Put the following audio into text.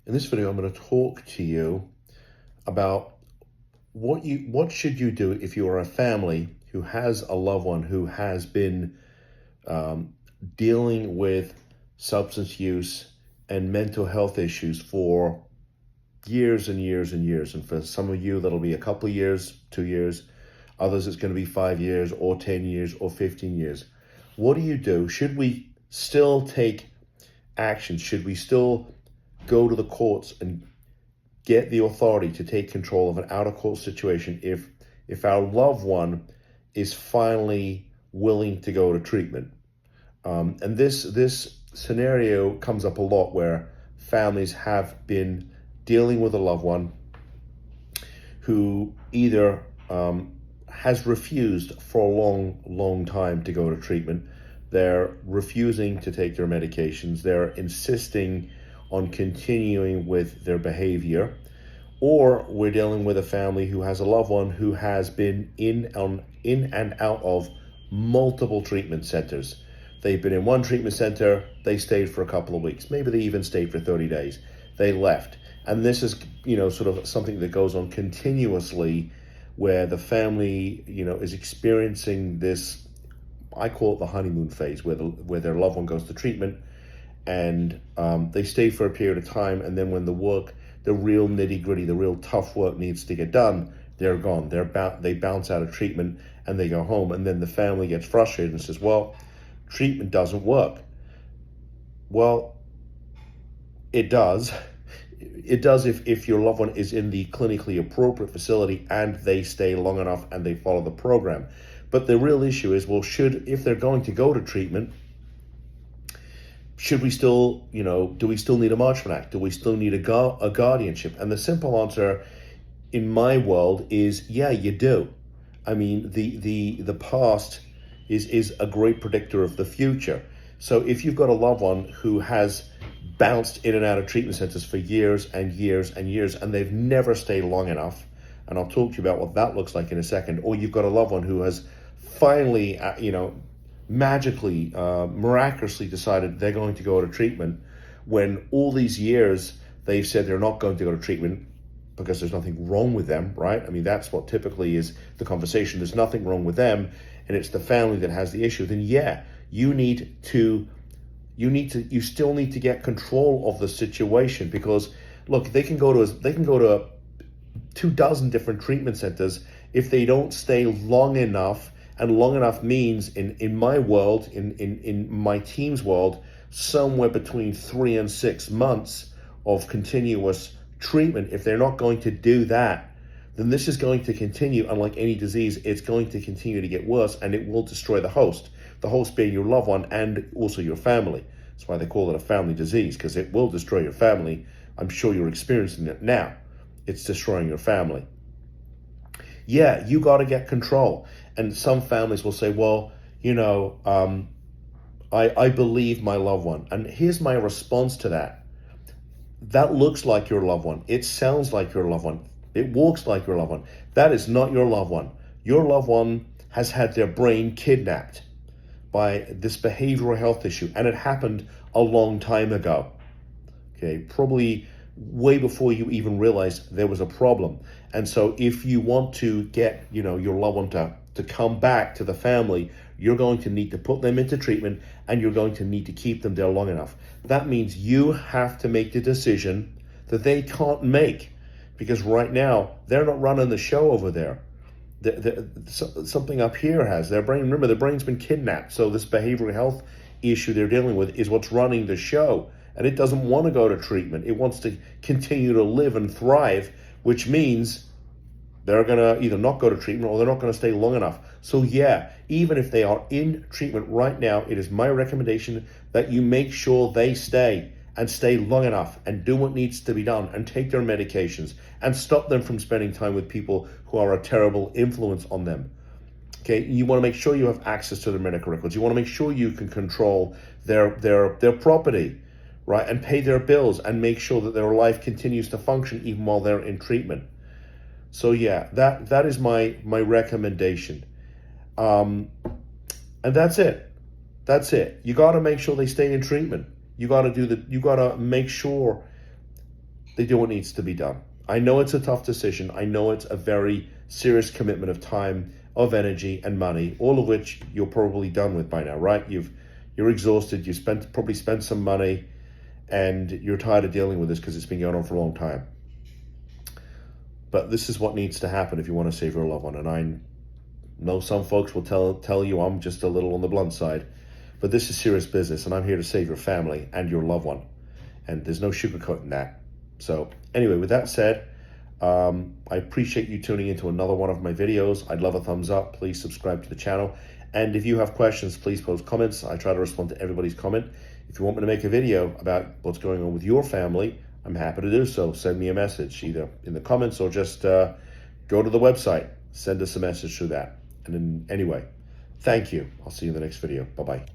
In this video, I'm going to talk to you about what should you do if you are a family who has a loved one who has been um, dealing with substance use and mental health issues for years and years and years. And for some of you, that'll be a couple of years, 2 years. Others, it's going to be 5 years or 10 years or 15 years. What do you do? Should we still take action? Should we still go to the courts and get the authority to take control of an out of court situation if our loved one is finally willing to go to treatment? And this scenario comes up a lot where families have been dealing with a loved one who either has refused for a long time to go to treatment. They're refusing to take their medications. They're insisting on continuing with their behavior. Or we're dealing with a family who has a loved one who has been in and out of multiple treatment centers. They've been in one treatment center, they stayed for a couple of weeks. Maybe they even stayed for 30 days. They left. And this is, sort of something that goes on continuously where the family, is experiencing this, I call it the honeymoon phase, where their loved one goes to treatment and they stay for a period of time. And then when the real nitty gritty, the real tough work needs to get done, they're gone. They bounce out of treatment and they go home. And then the family gets frustrated and says, well, treatment doesn't work. Well, it does. It does if your loved one is in the clinically appropriate facility and they stay long enough and they follow the program. But the real issue is, well, if they're going to go to treatment, should we still, do we still need a Marchman Act? Do we still need a guardianship? And the simple answer in my world is, yeah, you do. I mean, the past is a great predictor of the future. So if you've got a loved one who has bounced in and out of treatment centers for years and years and years, and they've never stayed long enough, and I'll talk to you about what that looks like in a second, or you've got a loved one who has finally, magically, miraculously decided they're going to go to treatment, when all these years they've said they're not going to go to treatment because there's nothing wrong with them, right? I mean, that's what typically is the conversation. There's nothing wrong with them, and it's the family that has the issue. Then yeah, you still need to get control of the situation, because look, they can go to 24 different treatment centers. If they don't stay long enough, and long enough means in my world, in my team's world, somewhere between 3 and 6 months of continuous treatment. If they're not going to do that, then this is going to continue. Unlike any disease, it's going to continue to get worse, and it will destroy the host being your loved one and also your family. That's why they call it a family disease, because it will destroy your family. I'm sure you're experiencing it now. It's destroying your family. Yeah, you got to get control. And some families will say, well, I believe my loved one. And here's my response to that. That looks like your loved one. It sounds like your loved one. It walks like your loved one. That is not your loved one. Your loved one has had their brain kidnapped by this behavioral health issue. And it happened a long time ago. Okay, probably way before you even realized there was a problem. And so if you want to get, your loved one to come back to the family, you're going to need to put them into treatment, and you're going to need to keep them there long enough. That means you have to make the decision that they can't make, because right now they're not running the show over there. Something up here has their brain. Remember, their brain's been kidnapped. So this behavioral health issue they're dealing with is what's running the show. And it doesn't want to go to treatment. It wants to continue to live and thrive, which means they're going to either not go to treatment or they're not going to stay long enough. So yeah, even if they are in treatment right now, it is my recommendation that you make sure they stay and stay long enough and do what needs to be done and take their medications and stop them from spending time with people who are a terrible influence on them. Okay, you want to make sure you have access to their medical records. You want to make sure you can control their property, right, and pay their bills and make sure that their life continues to function even while they're in treatment. So yeah, that is my recommendation, and that's it. That's it. You got to make sure they stay in treatment. You got to make sure they do what needs to be done. I know it's a tough decision. I know it's a very serious commitment of time, of energy, and money, all of which you're probably done with by now, right? You're exhausted. You probably spent some money, and you're tired of dealing with this because it's been going on for a long time. But this is what needs to happen if you want to save your loved one. And I know some folks will tell you I'm just a little on the blunt side, but this is serious business, and I'm here to save your family and your loved one. And there's no sugarcoating that. So anyway, with that said, I appreciate you tuning into another one of my videos. I'd love a thumbs up. Please subscribe to the channel. And if you have questions, please post comments. I try to respond to everybody's comment. If you want me to make a video about what's going on with your family, I'm happy to do so. Send me a message, either in the comments or just go to the website. Send us a message through that. And then anyway, thank you. I'll see you in the next video. Bye-bye.